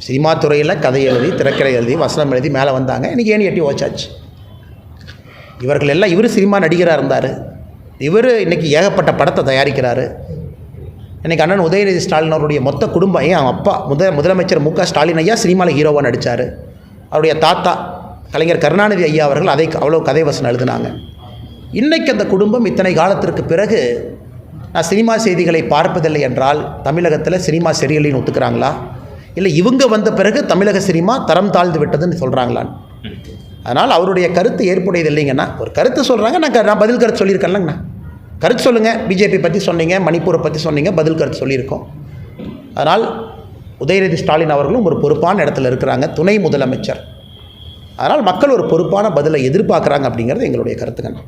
Cinema துறையில் கதை எழுதி, திரைக்கதை எழுதி, வசனம் எழுதி மேலே வந்தாங்க. இன்றைக்கி ஏணி எட்டி ஓச்சாச்சு. இவர்கள் எல்லாம் இவர் சினிமா நடிகராக இருந்தார். இவர் இன்றைக்கி ஏகப்பட்ட படத்தை தயாரிக்கிறார். இன்றைக்கி அண்ணன் உதயநிதி ஸ்டாலின் அவருடைய மொத்த குடும்பம், அவங்க அப்பா முதலமைச்சர் மு க ஸ்டாலின் ஐயா சினிமாவில் ஹீரோவாக நடித்தார். அவருடைய தாத்தா கலைஞர் கருணாநிதி ஐயா அவர்கள் அவ்வளோ கதை வசனம் எழுதினாங்க. இன்றைக்கு அந்த குடும்பம் இத்தனை காலத்திற்கு பிறகு நான் சினிமா செய்திகளை பார்ப்பதில்லை என்றால் தமிழகத்தில் சினிமா சரியில்லைன்னு ஒத்துக்கிறாங்களா, இல்லை இவங்க வந்த பிறகு தமிழக சினிமா தரம் தாழ்ந்து விட்டதுன்னு சொல்கிறாங்களான்னு. அதனால் அவருடைய கருத்து ஏற்புடையது இல்லைங்கன்னா, ஒரு கருத்து சொல்கிறாங்க, நான் பதில் கருத்து சொல்லியிருக்கேன்லங்கண்ணா. கருத்து சொல்லுங்கள். பிஜேபி பற்றி சொன்னீங்க, மணிப்பூரை பற்றி சொன்னீங்க, பதில் கருத்து சொல்லியிருக்கோம். அதனால் உதயநிதி ஸ்டாலின் அவர்களும் ஒரு பொறுப்பான இடத்துல இருக்கிறாங்க, துணை முதலமைச்சர். அதனால் மக்கள் ஒரு பொறுப்பான பதிலை எதிர்பார்க்குறாங்க அப்படிங்கிறது எங்களுடைய கருத்துக்கண்ணா.